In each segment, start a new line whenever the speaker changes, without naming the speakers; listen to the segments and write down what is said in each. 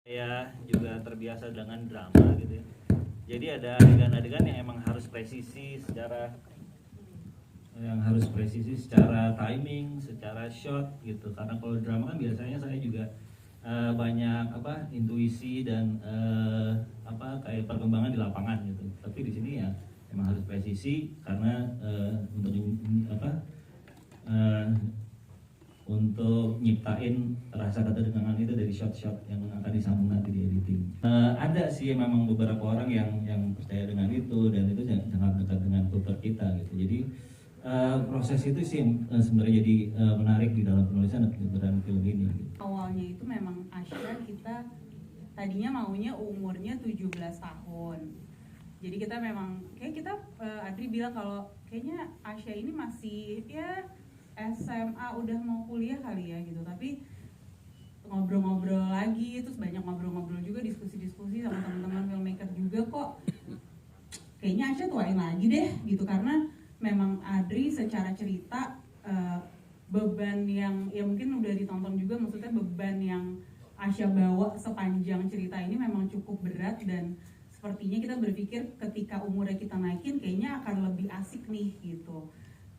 Saya juga terbiasa dengan drama gitu ya. Jadi ada adegan-adegan yang emang harus presisi secara timing, secara shot gitu. Karena kalau drama kan biasanya saya juga banyak intuisi dan kayak perkembangan di lapangan gitu. Tapi di sini ya emang harus presisi karena untuk nyiptain rasa ketegangan itu dari shot-shot yang akan disambung nanti di editing. Ada sih memang beberapa orang yang percaya dengan itu dan itu sangat dekat dengan kultur kita gitu. Jadi proses itu sih sebenarnya jadi menarik di dalam penulisan dan film ini. Gitu.
Awalnya itu memang Asya kita tadinya maunya umurnya 17 tahun. Jadi kita memang Adri bilang kalau kayaknya Asya ini masih ya SMA udah mau kuliah kali ya gitu, tapi ngobrol-ngobrol lagi, terus banyak ngobrol-ngobrol juga, diskusi-diskusi sama teman-teman filmmaker juga, kok kayaknya Asya tuain lagi deh gitu, karena memang Adri secara cerita beban yang ya mungkin udah ditonton juga, maksudnya beban yang Asya bawa sepanjang cerita ini memang cukup berat, dan sepertinya kita berpikir ketika umurnya kita naikin kayaknya akan lebih asik nih gitu.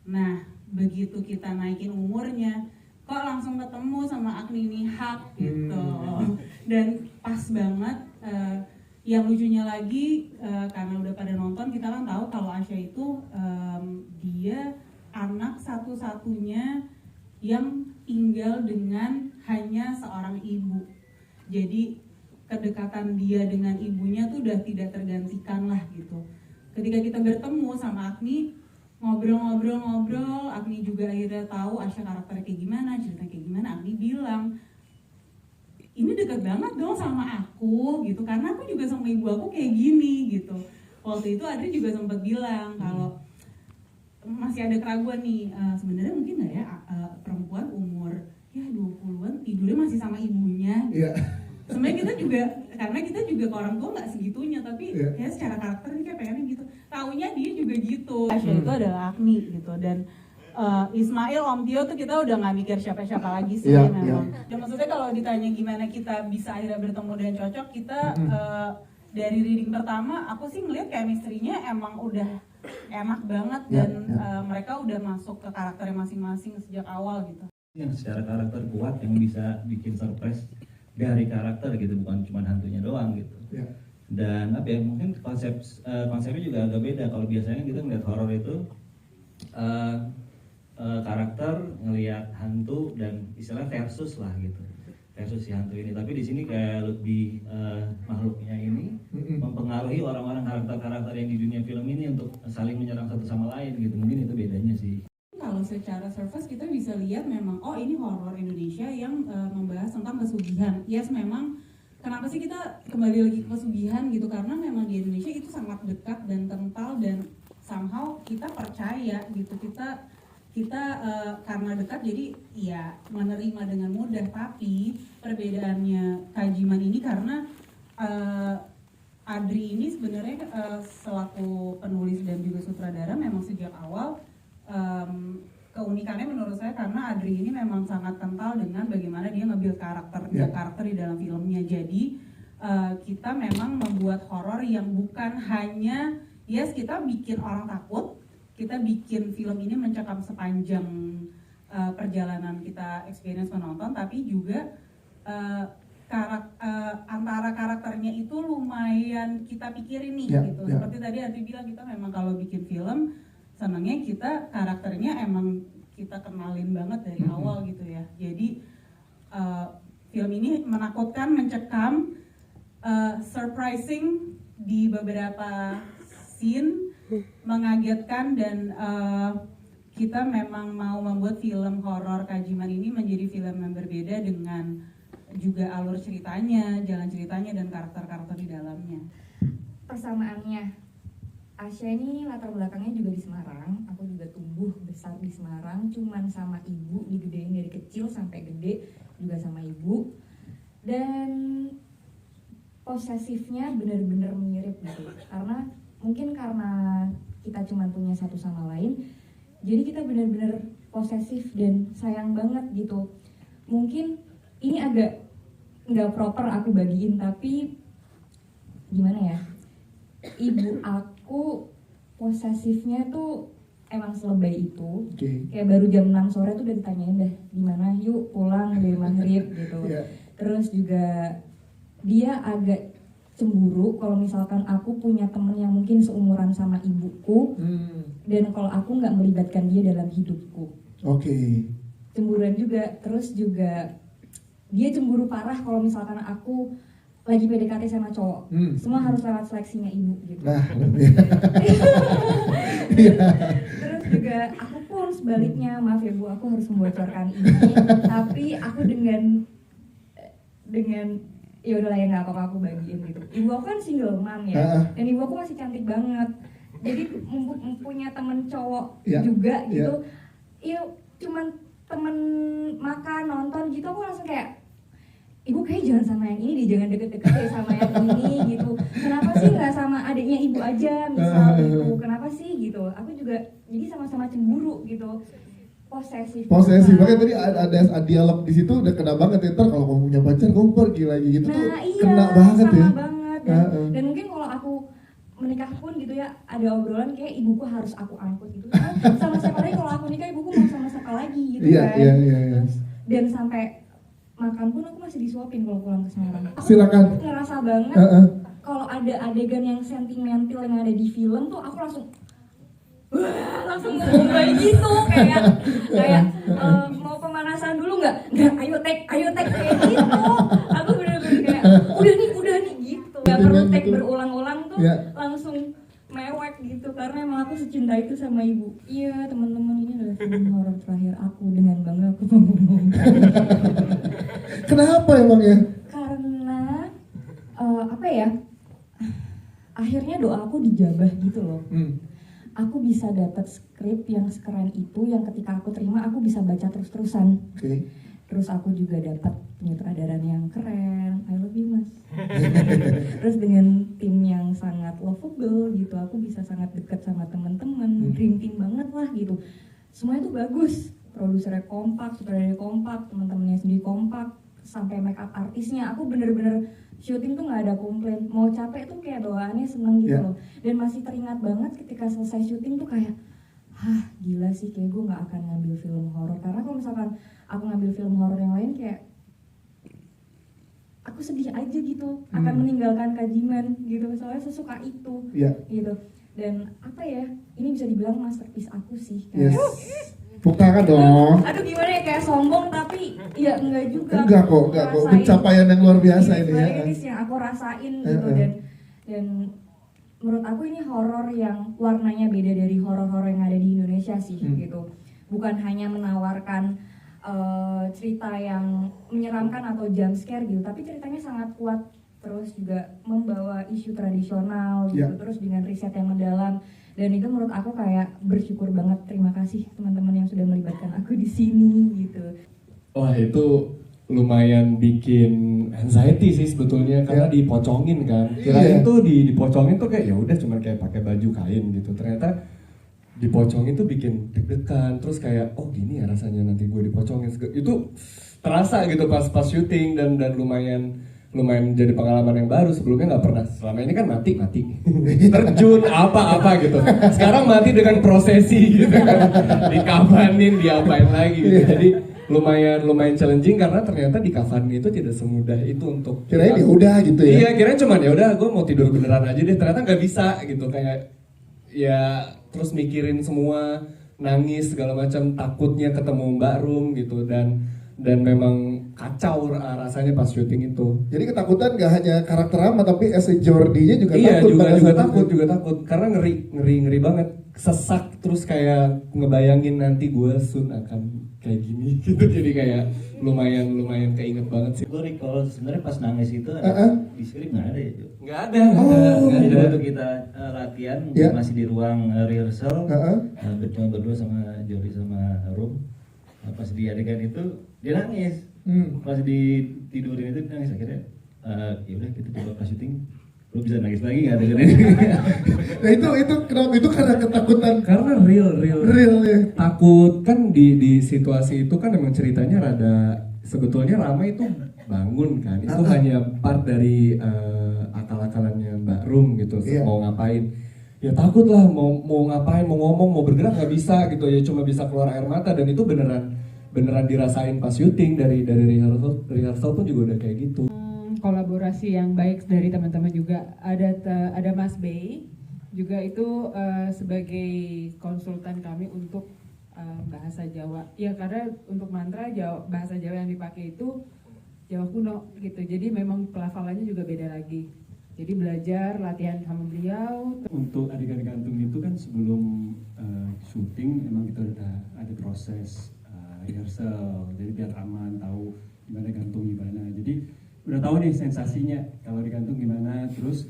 Nah, begitu kita naikin umurnya, kok langsung ketemu sama Agni Nihak gitu. Dan pas banget, yang lucunya lagi karena udah pada nonton, kita kan tahu kalau Asya itu dia anak satu-satunya yang tinggal dengan hanya seorang ibu. Jadi kedekatan dia dengan ibunya tuh udah tidak tergantikan lah gitu. Ketika kita bertemu sama Agni, ngobrol-ngobrol, Agni juga akhirnya tahu Asya karakternya kayak gimana, ceritanya kayak gimana. Agni bilang, ini dekat banget dong sama aku gitu, karena aku juga sama ibu aku kayak gini gitu. Waktu itu Adri juga sempat bilang kalau masih ada keraguan nih, sebenarnya mungkin nggak ya perempuan umur ya 20-an tidurnya masih sama ibunya.
Yeah.
Sebenarnya kita juga, karena kita juga ke orang tua nggak segitunya, tapi kayak secara karakter ini kayak pengennya gitu. Taunya dia juga gitu. Asya itu adalah Agni gitu, dan Ismail, Om Tio tuh kita udah nggak mikir siapa-siapa lagi sih memang. Dan maksudnya kalau ditanya gimana kita bisa akhirnya bertemu dan cocok, kita dari reading pertama aku sih ngeliat chemistry-nya emang udah enak banget, dan mereka udah masuk ke karakternya masing-masing sejak awal gitu.
Yang secara karakter kuat yang bisa bikin surprise dari karakter gitu, bukan cuma hantunya doang gitu. Dan mungkin konsepnya juga agak beda. Kalau biasanya kita ngeliat horor itu karakter ngelihat hantu dan istilah versus lah gitu, versus si hantu ini. Tapi di sini kayak lebih makhluknya ini mempengaruhi orang-orang, karakter-karakter yang di dunia film ini untuk saling menyerang satu sama lain gitu. Mungkin itu bedanya sih.
Kalau secara surface kita bisa lihat memang ini horor Indonesia yang membahas tentang pesugihan. Yes, memang kenapa sih kita kembali lagi ke pesugihan gitu, karena memang di Indonesia itu sangat dekat dan kental, dan somehow kita percaya gitu, kita karena dekat jadi ya menerima dengan mudah. Tapi perbedaannya Kajiman ini karena Adri ini sebenarnya selaku penulis dan juga sutradara memang sejak awal keunikannya menurut saya karena Adri ini memang sangat kental dengan bagaimana dia nge-build karakter di dalam filmnya. Jadi kita memang membuat horor yang bukan hanya kita bikin orang takut, kita bikin film ini mencekam sepanjang perjalanan kita experience menonton, tapi juga antara karakternya itu lumayan kita pikirin nih gitu. Seperti tadi Adri bilang, kita memang kalau bikin film senangnya kita karakternya emang kita kenalin banget dari awal gitu ya. Jadi film ini menakutkan, mencekam, surprising di beberapa scene, mengagetkan, dan kita memang mau membuat film horor Kajiman ini menjadi film yang berbeda dengan juga alur ceritanya, jalan ceritanya, dan karakter-karakter di dalamnya.
Persamaannya, Asya ini latar belakangnya juga di Semarang. Aku juga tumbuh besar di Semarang, cuman sama ibu, digedein dari kecil sampai gede juga sama ibu. Dan posesifnya benar-benar mirip gitu. Karena kita cuma punya satu sama lain, jadi kita benar-benar posesif dan sayang banget gitu. Mungkin ini agak nggak proper aku bagiin, tapi gimana ya, ibu aku posesifnya tuh emang selebay itu.
Oke.
Kayak baru jam 6 sore tuh udah ditanyain dah gimana, yuk pulang dari maghrib gitu.
Iya.
Terus juga dia agak cemburu kalau misalkan aku punya temen yang mungkin seumuran sama ibuku, dan kalau aku nggak melibatkan dia dalam hidupku.
Oke.
Cemburuan juga. Terus juga dia cemburu parah kalau misalkan aku lagi PDKT sama cowok. Semua harus lewat seleksinya ibu gitu.
Nah, iya.
Terus juga aku pun sebaliknya, maaf ya Bu, aku harus membocorkan ini, tapi aku dengan ya udahlah ya nggak apa-apa, aku bagiin gitu. Ibu aku kan single mom ya, dan ibu aku masih cantik banget. Jadi punya temen cowok juga gitu. Iya, cuman temen makan nonton gitu, aku langsung kayak, ibu kayak jangan sama yang ini deh, jangan deket-deket ya sama yang ini gitu. Kenapa sih nggak sama adiknya ibu aja misal gitu? Kenapa sih gitu? Aku juga jadi sama-sama cemburu gitu. Posesif.
Makanya tadi ada dialog di situ udah kena banget ya. Ntar kalau kamu punya pacar kamu pergi lagi gitu tuh
Iya,
kena banget
sama
ya.
Banget. Dan mungkin kalau aku menikah pun gitu ya, ada obrolan kayak ibuku harus aku angkut gitu. Sama siapa lagi kalau aku nikah, ibuku mau sama siapa lagi gitu kan.
Iya.
Terus, dan sampai makan pun aku masih disuapin kalau pulang ke Semarang. Aku
Silakan.
ngerasa banget kalau ada adegan yang sentimental yang ada di film tuh, aku langsung langsung ngomong gitu, kayak mau pemanasan dulu nggak, ayo take kayak gitu. Aku bener-bener kayak udah nih gitu, nggak perlu take berulang-ulang tuh, langsung mewek gitu, karena emang aku secinta itu sama ibu. Iya teman-teman, ini adalah film horor terakhir aku, dengan bangga aku ngomong.
Kenapa emang ya?
Karena apa ya, akhirnya doa aku dijabah gitu loh. Aku bisa dapat skrip yang sekeren itu, yang ketika aku terima aku bisa baca terus-terusan. Terus aku juga dapat penyutradaran yang keren, I love you mas. Terus dengan tim yang sangat lovable gitu, aku bisa sangat dekat sama teman-teman, dream team banget lah gitu. Semua itu bagus, produsernya kompak, sutradaranya kompak, teman-temannya sendiri kompak, sampai make up artisnya. Aku bener-bener syuting tuh nggak ada komplain, mau capek tuh kayak bawaannya seneng gitu loh. Dan masih teringat banget ketika selesai syuting tuh kayak, gila sih, kayak gue nggak akan ngambil film horor. Karena kalau misalkan aku ngambil film horor yang lain, kayak aku sedih aja gitu, akan meninggalkan Kajiman gitu, soalnya sesuka itu gitu. Dan apa ya, ini bisa dibilang masterpiece aku sih kayak.
Tepuk tangan dong.
Aduh gimana ya, kayak sombong tapi ya enggak juga.
Enggak kok. Pencapaian yang luar biasa ini ya.
Ini yang aku rasain gitu. Dan menurut aku ini horor yang warnanya beda dari horor-horor yang ada di Indonesia sih gitu. Bukan hanya menawarkan cerita yang menyeramkan atau jump scare gitu, tapi ceritanya sangat kuat. Terus juga membawa isu tradisional gitu, terus dengan riset yang mendalam. Dan itu menurut aku kayak bersyukur banget, terima kasih teman-teman yang sudah melibatkan aku di sini gitu.
Wah itu lumayan bikin anxiety sih sebetulnya, karena dipocongin kan. Kirain tuh dipocongin tuh kayak ya udah cuma kayak pakai baju kain gitu. Ternyata dipocongin tuh bikin deg-degan, terus kayak oh gini ya rasanya nanti gue dipocongin. Itu terasa gitu pas syuting, dan lumayan jadi pengalaman yang baru. Sebelumnya nggak pernah, selama ini kan mati terjun apa gitu, sekarang mati dengan prosesi gitu kan, dikafanin, diapain lagi gitu. Jadi lumayan challenging, karena ternyata dikafanin itu tidak semudah itu untuk
kirain ya udah gitu ya.
Iya, kirain cuman ya udah gue mau tidur beneran aja deh, ternyata nggak bisa gitu. Kayak ya terus mikirin semua, nangis segala macam, takutnya ketemu Mbak Rum gitu, dan memang kacau rasanya pas syuting itu.
Jadi ketakutan gak hanya karakter Rama, tapi as a Jordi-nya juga
takut. Juga takut karena ngeri banget, sesak, terus kayak ngebayangin nanti gue soon akan kayak gini gitu. Jadi kayak lumayan keinget banget sih.
Gue recall sebenarnya pas nangis itu di skrip nggak ada ya, Jo?
Nggak ada.
Jadi waktu kita latihan masih di ruang rehearsal, berdua sama Jordi sama Rum. Pas di adegan itu dia nangis, pas ditidurin itu dia nangis. Akhirnya ya udah kita coba pas syuting, lu bisa nangis lagi nggak adegan ini?
Nah itu kenapa? Itu karena ketakutan.
Karena real
ya.
Takut kan di situasi itu kan emang ceritanya rada sebetulnya Rama itu bangun kan, itu hanya part dari akal-akalannya Mbak Rum gitu,
Iya.
mau ngapain. Ya takut lah, mau ngapain, mau ngomong, mau bergerak nggak bisa gitu ya, cuma bisa keluar air mata, dan itu beneran dirasain pas syuting, dari rehearsal pun juga udah kayak gitu.
Kolaborasi yang baik dari teman-teman juga, ada Mas Bey juga itu sebagai konsultan kami untuk bahasa Jawa ya, karena untuk mantra bahasa Jawa yang dipakai itu Jawa kuno gitu, jadi memang pelafalannya juga beda lagi, jadi belajar latihan sama beliau.
Untuk adegan gantung itu kan sebelum syuting emang kita udah ada proses rehearsal, jadi biar aman, tahu gimana gantung gimana, jadi udah tahu nih sensasinya kalau digantung gimana. Terus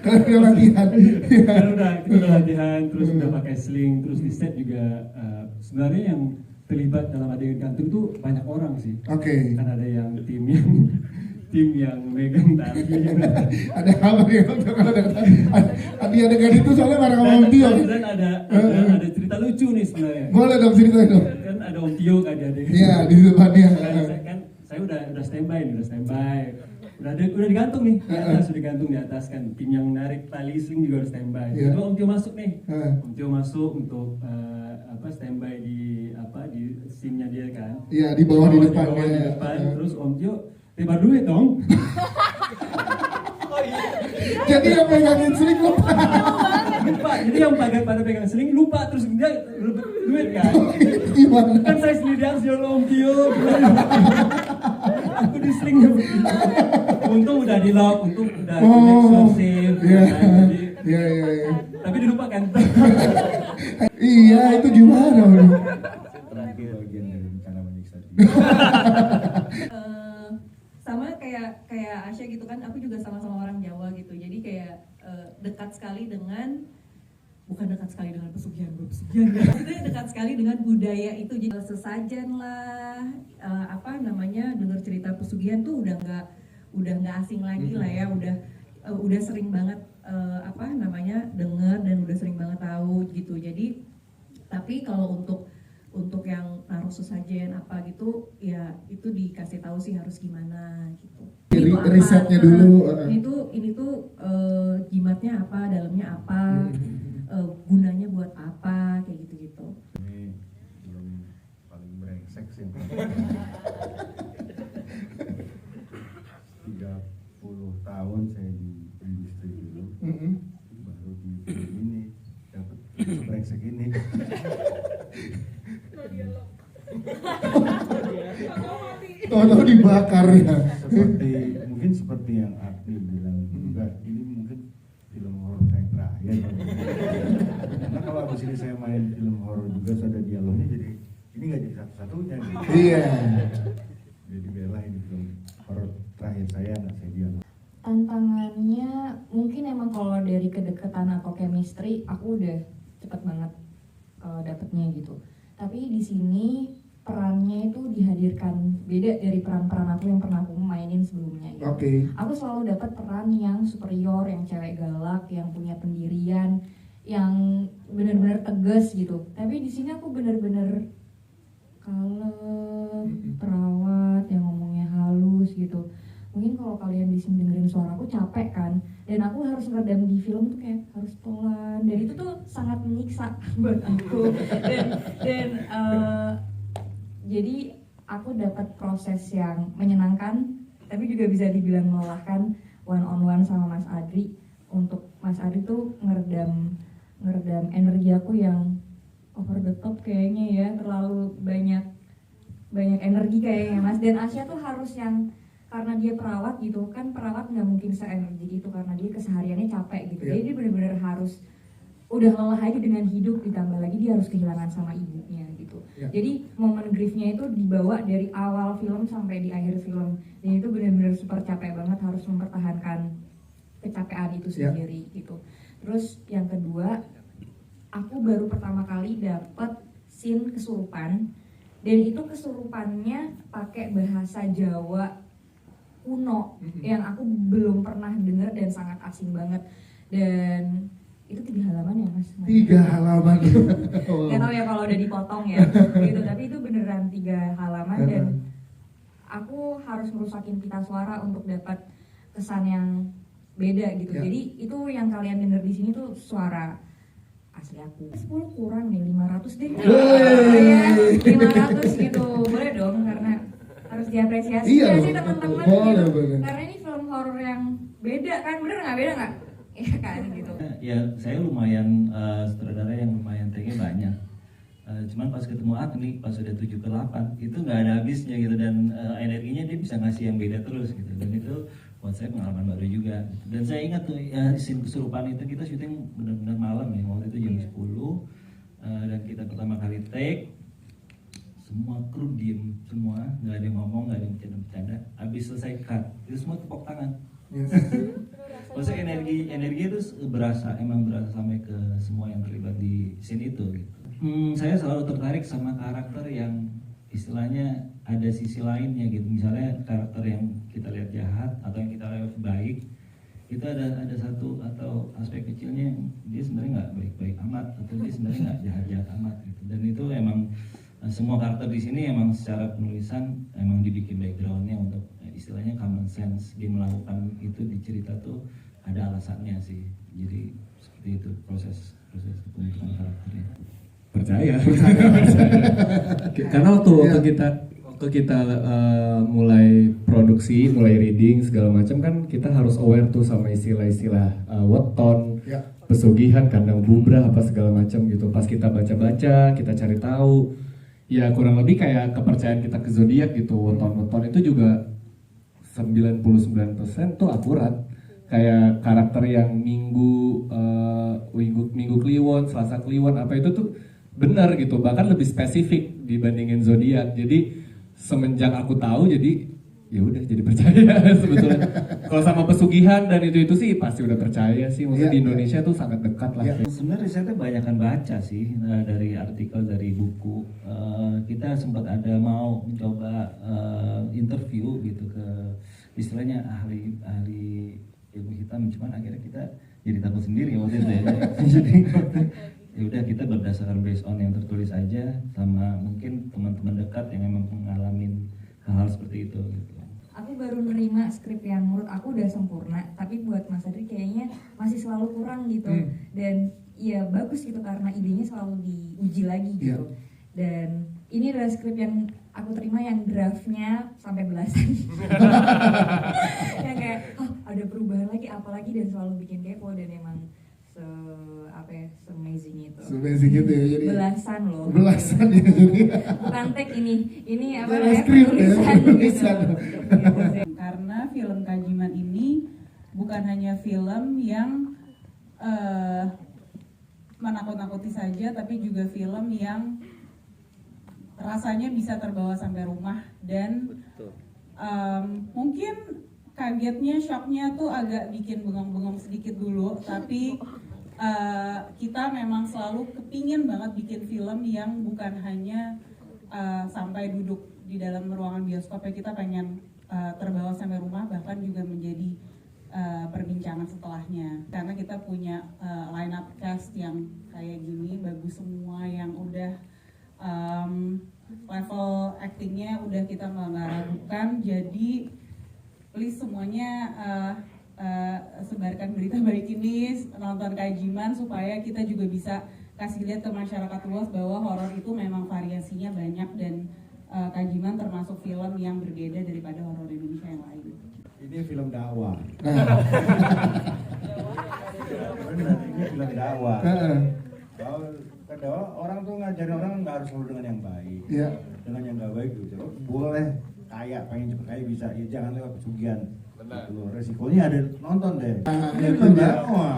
Kalau udah latihan.
kita udah latihan, terus udah pakai sling, terus di set juga sebenarnya yang terlibat dalam adegan gantung tuh banyak orang sih.
Oke.
Kan ada yang tim yang megang tali.
Ada apa nih? Ada adegan itu soalnya bareng sama Om Tio.
Dan ada cerita lucu nih sebenarnya.
Boleh dong ceritain dong.
Kan ada Om Tio kan di adegan.
Iya, di depannya.
Saya udah standby. Udah digantung nih di atas, udah digantung di atas kan. Tim yang narik tali sling juga udah standby.
Iya.
Lalu Om Tio masuk nih.
Heeh.
Om Tio masuk untuk standby di scene-nya dia kan.
Iya, di bawah di depan.
Di
Ya.
depan. Terus Om Tio tiba duit dong.
Jadi yang pegangin sering lupa.
Lupa. Jadi yang pada pegang sling lupa, terus dia duit kan.
Gimana?
Kan saya sendiri harus jual Om Tio. Aku di sling. Untung udah di lock, untung udah di make sure safe.
Iya.
Kan. Jadi,
Iya.
tapi dilupakan.
Iya, itu gimana? Bro?
Terakhir bagian dari rencana menyiksa diri.
Sama kayak Asya gitu kan, aku juga sama-sama orang Jawa gitu, jadi kayak dekat sekali dengan, bukan dekat sekali dengan pesugihan maksudnya dekat sekali dengan budaya itu, jadi sesajen lah, dengar cerita pesugihan tuh udah nggak asing lagi lah ya, udah sering banget dengar dan udah sering banget tahu gitu. Jadi tapi kalau untuk yang naruh sesajen apa gitu ya, itu dikasih tahu sih harus gimana gitu.
Jadi
Ini tuh apa?
risetnya dulu.
Ini tuh jimatnya apa, dalamnya apa, gunanya buat apa, kayak gitu-gitu.
Ini belum paling brengsek sih. 30 tahun saya di industri dulu, baru di film ini dapat brengsek ini.
Tahu dibakar ya.
Mungkin seperti yang Arti bilang juga, ini mungkin film horor saya yang terakhir. Karena kalau abis ini saya main film horor juga ada dialognya, jadi ini nggak jadi satu-satunya. Gitu.
Iya.
Jadi Bella ini film horor terakhir saya, nggak saya dialog.
Tantangannya mungkin emang kalau dari kedekatan atau chemistry aku udah cepet banget dapetnya gitu. Tapi di sini perannya itu dihadirkan beda dari peran-peran aku yang pernah aku mainin sebelumnya gitu.
Oke.
Aku selalu dapat peran yang superior, yang cewek galak, yang punya pendirian, yang benar-benar tegas gitu. Tapi di sini aku benar-benar kalem, perawat, yang ngomongnya halus gitu. Mungkin kalau kalian di sini dengerin suara aku capek kan, dan aku harus ngeredam di film tuh kayak harus pelan, dan itu tuh sangat menyiksa buat aku. Dan jadi aku dapat proses yang menyenangkan, tapi juga bisa dibilang melelahkan, one on one sama Mas Adri. Untuk Mas Adri tuh ngeredam energi aku yang over the top kayaknya ya, terlalu banyak energi kayaknya Mas. Dan Asya tuh harus yang, karena dia perawat gitu kan, perawat nggak mungkin se-energi itu karena dia kesehariannya capek gitu.
Yeah.
Jadi dia benar-benar harus udah lelah aja dengan hidup, ditambah lagi dia harus kehilangan sama ibunya gitu.
Yeah.
Jadi momen griefnya itu dibawa dari awal film sampai di akhir film, dan itu benar-benar super capek banget, harus mempertahankan kecapean itu
Yeah.
sendiri gitu. Terus yang kedua, aku baru pertama kali dapet scene kesurupan, dan itu kesurupannya pakai bahasa Jawa kuno yang aku belum pernah dengar dan sangat asing banget. Dan itu 3 halaman ya Mas?
3 halaman.
Gak tau ya kalau udah dipotong ya gitu, tapi itu beneran 3 halaman dan aku harus merusakin pita suara untuk dapat kesan yang beda gitu.
Ya.
Jadi itu yang kalian denger di sini tuh suara asli aku. 10 kurang nih, 500 deh. Ya, 500 gitu. Boleh dong karena harus diapresiasi
Iya
ya sih
dong.
teman-teman
Boleh,
gitu.
boleh.
Karena ini film horor yang beda kan, bener nggak? Beda nggak? Iya kan gitu.
Ya saya lumayan sutradara yang lumayan take banyak. Cuman pas ketemu Agni pas udah 7 ke 8 itu nggak ada habisnya gitu, dan energinya dia bisa ngasih yang beda terus gitu, dan itu buat saya pengalaman baru juga gitu. Dan saya ingat tuh ya scene kesurupan itu kita syuting benar-benar malam ya, waktu itu jam 10 dan kita pertama kali take, semua kru diem semua, nggak ada yang ngomong, nggak ada yang bercanda-bercanda. Habis selesai cut itu semua tepuk tangan. Maksudnya energi itu emang berasa sampai ke semua yang terlibat di scene itu gitu. Saya selalu tertarik sama karakter yang istilahnya ada sisi lainnya gitu. Misalnya karakter yang kita lihat jahat atau yang kita lihat baik, itu ada satu atau aspek kecilnya yang dia sebenarnya nggak baik-baik amat, atau dia sebenarnya nggak jahat-jahat amat gitu. Dan itu emang semua karakter di sini emang secara penulisan emang dibikin backgroundnya untuk istilahnya common sense. Dia melakukan itu di cerita tuh ada alasannya sih. Jadi seperti itu proses pembentukan karakternya.
Percaya. Karena waktu kita mulai produksi, mulai reading segala macam kan kita harus aware tuh sama istilah-istilah weton, pesugihan, kandang bubrah apa segala macam gitu. Pas kita baca-baca, kita cari tahu, ya kurang lebih kayak kepercayaan kita ke zodiak gitu. Weton-weton itu juga 99% tuh akurat. Kayak karakter yang minggu Kliwon, Selasa Kliwon apa itu tuh benar gitu, bahkan lebih spesifik dibandingin zodiak. Jadi semenjak aku tahu jadi ya udah jadi percaya sebetulnya. Kalau sama pesugihan dan itu sih pasti udah percaya sih. Maksudnya di Indonesia tuh sangat dekat lah.
Sebenarnya saya tuh banyakan baca sih dari artikel, dari buku. Kita sempat ada mau mencoba interview gitu ke istilahnya ahli ilmu hitam, cuman akhirnya kita jadi takut sendiri waktu itu ya. Jadi ya udah kita berdasarkan based on yang tertulis aja, sama mungkin teman-teman dekat yang memang mengalami hal-hal seperti itu gitu.
Aku baru nerima skrip yang menurut aku udah sempurna, tapi buat Mas Adri kayaknya masih selalu kurang gitu. Dan ya bagus gitu karena idenya selalu diuji lagi gitu. Dan ini adalah skrip yang aku terima yang draftnya sampai belasan. Yang kayak ada perubahan lagi apalagi, dan selalu bikin kepo, dan emang se-amazing itu.
Se-amazing itu ya, jadi
Belasan loh.
Belasan ya jadi.
Bukan tag ini apa
Belasan
ya,
skrip ya,
tulisan gitu.
tulisan.
Karena film Kajiman ini bukan hanya film yang menakut-nakuti saja, tapi juga film yang rasanya bisa terbawa sampai rumah. Dan mungkin kagetnya, shocknya tuh agak bikin bengong-bengong sedikit dulu, tapi kita memang selalu kepingin banget bikin film yang bukan hanya sampai duduk di dalam ruangan bioskop ya, kita pengen terbawa sampai rumah, bahkan juga menjadi perbincangan setelahnya. Karena kita punya line up cast yang kayak gini, bagus semua, yang udah level actingnya udah kita nggak ragukan. Jadi please semuanya sebarkan berita baik ini, nonton Kajiman supaya kita juga bisa kasih lihat ke masyarakat luas bahwa horor itu memang variasinya banyak, dan Kajiman termasuk film yang berbeda daripada horor Indonesia yang lain.
Ini film dakwah.
Benar,
ini film dakwah. Kalau orang tuh ngajarin orang nggak harus selalu dengan yang baik. Dengan yang nggak baik gitu. Boleh kaya, pengen cepet kaya bisa, ya jangan lewat pesugihan. Benar. Resikonya ada, nonton deh. Ini film dakwah.